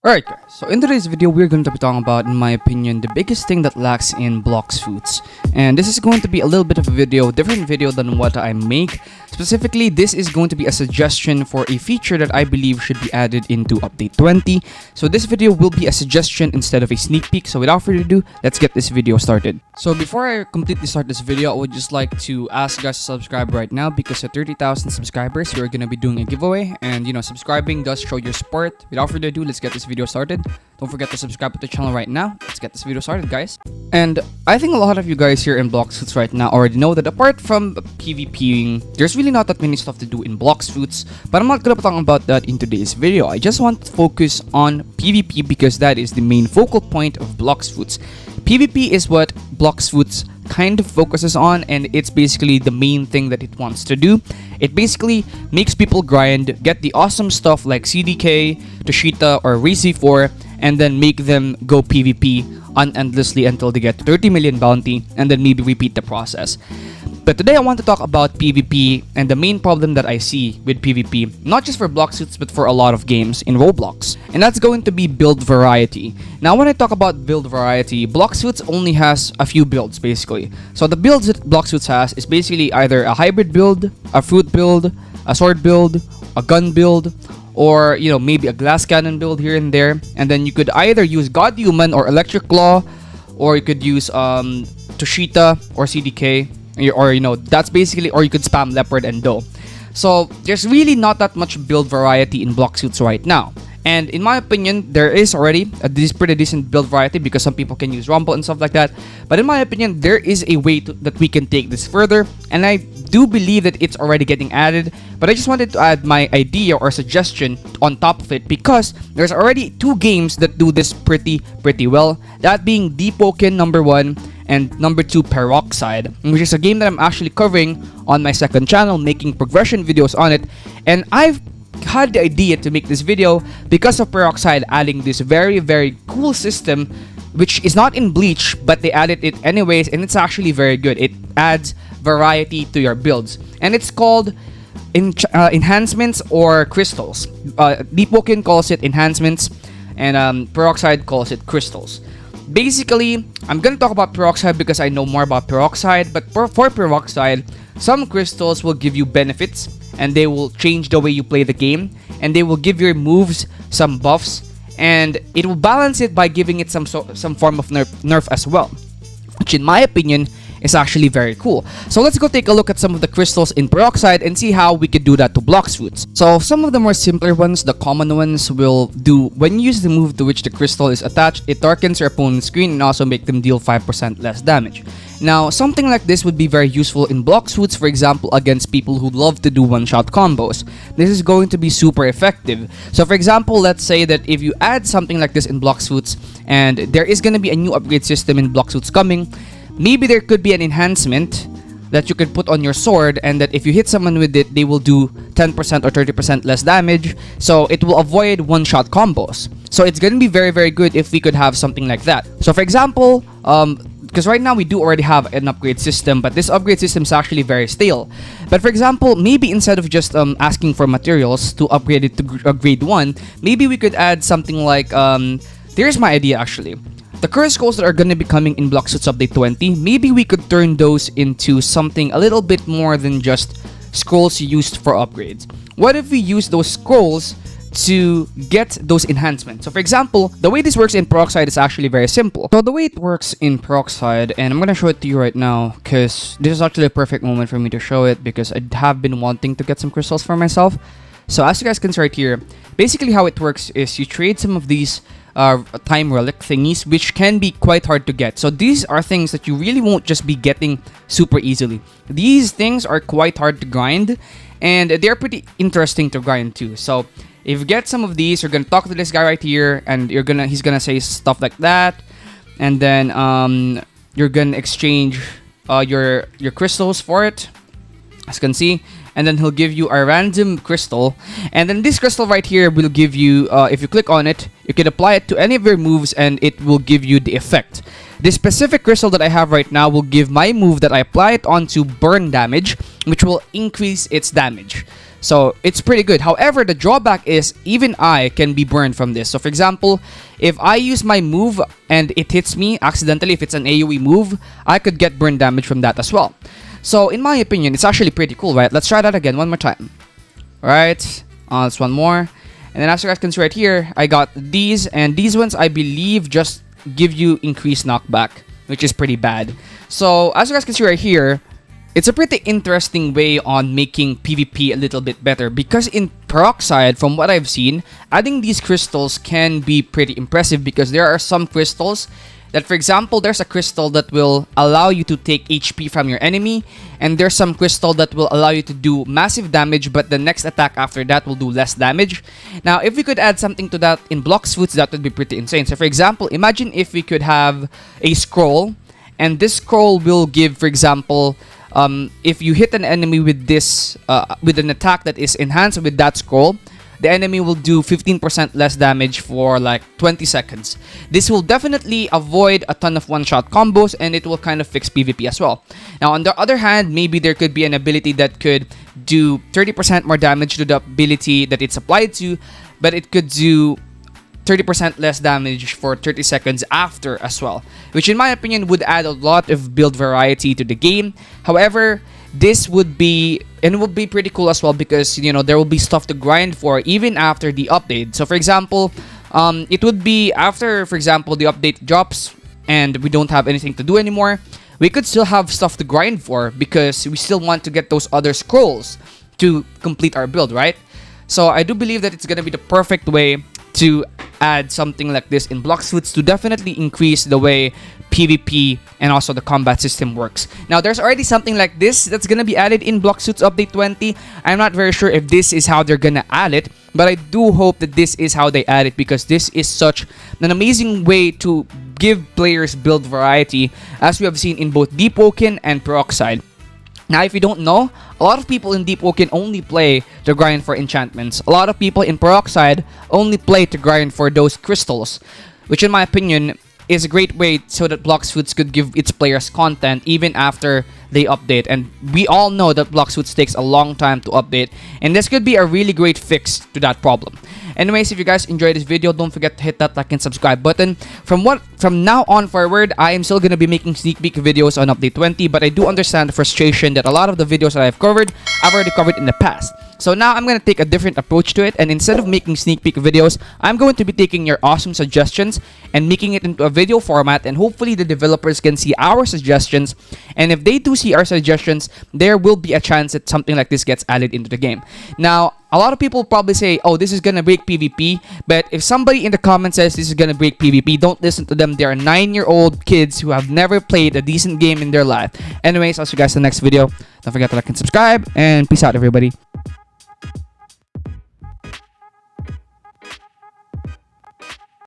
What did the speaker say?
Alright guys, so in today's video we're going to be talking about, in my opinion, the biggest thing that lacks in Blox Foods. And this is going to be a little bit of a video, different video than what I make. Specifically, this is going to be a suggestion for a feature that I believe should be added into update 20. So this video will be a suggestion instead of a sneak peek. So without further ado, let's get this video started. So before I completely start this video, I would just like to ask you guys to subscribe right now, because at 30,000 subscribers, we're going to be doing a giveaway. And subscribing does show your support. Without further ado, let's get this video started. Don't forget to subscribe to the channel right now. Let's get this video started, guys. And I think a lot of you guys here in Blox Foods right now already know that apart from PvPing, there's really not that many stuff to do in Blox Foods, but I'm not gonna be talking about that in today's video. I just want to focus on PvP because that is the main focal point of Blox Foods. PvP is what Blox Foods kind of focuses on, and it's basically the main thing that it wants to do. It basically makes people grind, get the awesome stuff like CDK, Toshita, or RC4, and then make them go PvP unendlessly until they get 30 million bounty, and then maybe repeat the process. But today I want to talk about PvP and the main problem that I see with PvP, not just for Blox Foods but for a lot of games in Roblox. And that's going to be build variety. Now when I talk about build variety, Blox Foods only has a few builds basically. So the builds that Blox Foods has is basically either a hybrid build, a fruit build, a sword build, a gun build, or maybe a glass cannon build here and there. And then you could either use God Human or Electric Claw, or you could use Toshita or CDK. Or that's basically, or you could spam Leopard and Doe. So there's really not that much build variety in Blox Foods right now. And in my opinion, there is already a pretty decent build variety because some people can use Rumble and stuff like that. But in my opinion, there is a way that we can take this further. And I do believe that it's already getting added. But I just wanted to add my idea or suggestion on top of it because there's already two games that do this pretty well. That being Deepoken #1 and #2 Peroxide, which is a game that I'm actually covering on my second channel, making progression videos on it. And I've had the idea to make this video because of Peroxide adding this very cool system, which is not in Bleach, but they added it anyways, and it's actually very good. It adds variety to your builds, and it's called enhancements or crystals. Deepoken calls it enhancements, and Peroxide calls it crystals. Basically, I'm gonna talk about Peroxide because I know more about Peroxide, but for Peroxide, some crystals will give you benefits, and they will change the way you play the game, and they will give your moves some buffs, and it will balance it by giving it some form of nerf as well, which in my opinion is actually very cool. So let's go take a look at some of the crystals in Peroxide and see how we could do that to Blox Foods. So some of the more simpler ones, the common ones, will do when you use the move to which the crystal is attached, it darkens your opponent's screen and also make them deal 5% less damage. Now, something like this would be very useful in Blox Foods, for example, against people who love to do one-shot combos. This is going to be super effective. So for example, let's say that if you add something like this in Blox Foods, and there is going to be a new upgrade system in Blox Foods coming, maybe there could be an enhancement that you could put on your sword, and that if you hit someone with it, they will do 10% or 30% less damage, so it will avoid one-shot combos. So it's going to be very good if we could have something like that. So for example, because right now we do already have an upgrade system, but this upgrade system is actually very stale. But for example, maybe instead of just asking for materials to upgrade it to grade 1, maybe we could add something like, here's my idea actually. The curse scrolls that are going to be coming in Blox Foods Update 20, maybe we could turn those into something a little bit more than just scrolls used for upgrades. What if we use those scrolls to get those enhancements? So for example, the way this works in Peroxide is actually very simple. So the way it works in Peroxide, and I'm going to show it to you right now because this is actually a perfect moment for me to show it because I have been wanting to get some crystals for myself. So as you guys can see right here, basically how it works is you trade some of these time relic thingies, which can be quite hard to get. So these are things that you really won't just be getting super easily. These things are quite hard to grind, and they're pretty interesting to grind too. So if you get some of these, you're gonna talk to this guy right here, and he's gonna say stuff like that, and then you're gonna exchange your crystals for it, as you can see. And then he'll give you a random crystal, and then this crystal right here will give you, if you click on it, you can apply it to any of your moves and it will give you the effect. This specific crystal that I have right now will give my move that I apply it onto burn damage, which will increase its damage. So it's pretty good. However, the drawback is even I can be burned from this. So for example, if I use my move and it hits me accidentally, if it's an AoE move, I could get burn damage from that as well. So in my opinion, it's actually pretty cool, right? Let's try that again one more time. Alright, let's one more. And then as you guys can see right here, I got these, and these ones I believe just give you increased knockback, which is pretty bad. So as you guys can see right here, it's a pretty interesting way on making PvP a little bit better, because in Peroxide, from what I've seen, adding these crystals can be pretty impressive, because there are some crystals that, for example, there's a crystal that will allow you to take HP from your enemy, and there's some crystal that will allow you to do massive damage, but the next attack after that will do less damage. Now, if we could add something to that in Blox Foods, that would be pretty insane. So for example, imagine if we could have a scroll, and this scroll will give, for example, if you hit an enemy with this, with an attack that is enhanced with that scroll, the enemy will do 15% less damage for like 20 seconds. This will definitely avoid a ton of one-shot combos, and it will kind of fix PvP as well. Now, on the other hand, maybe there could be an ability that could do 30% more damage to the ability that it's applied to, but it could do 30% less damage for 30 seconds after as well, which in my opinion would add a lot of build variety to the game. However, this would be, and it would be pretty cool as well, because you know there will be stuff to grind for even after the update. So for example, it would be after, for example, the update drops and we don't have anything to do anymore, we could still have stuff to grind for, because we still want to get those other scrolls to complete our build, right? So I do believe that it's gonna be the perfect way to add something like this in Blox Foods to definitely increase the way PvP and also the combat system works. Now, there's already something like this that's gonna be added in Blox Foods Update 20. I'm not very sure if this is how they're gonna add it, but I do hope that this is how they add it, because this is such an amazing way to give players build variety, as we have seen in both Deep Woken and Peroxide. Now, if you don't know, a lot of people in Deep Woken only play to grind for enchantments. A lot of people in Peroxide only play to grind for those crystals, which in my opinion is a great way so that Blox Foods could give its players content even after they update. And we all know that Blox Foods takes a long time to update, and this could be a really great fix to that problem. Anyways, if you guys enjoyed this video, don't forget to hit that like and subscribe button. From now on forward, I am still going to be making sneak peek videos on Update 20, but I do understand the frustration that a lot of the videos that I've already covered in the past. So now I'm going to take a different approach to it, and instead of making sneak peek videos, I'm going to be taking your awesome suggestions and making it into a video format, and hopefully the developers can see our suggestions, and if they do see our suggestions, there will be a chance that something like this gets added into the game. Now, a lot of people probably say, oh, this is gonna break PvP, but if somebody in the comments says this is gonna break PvP, don't listen to them. They are 9-year-old kids who have never played a decent game in their life. Anyways, I'll see you guys in the next video. Don't forget to like and subscribe, and peace out, everybody.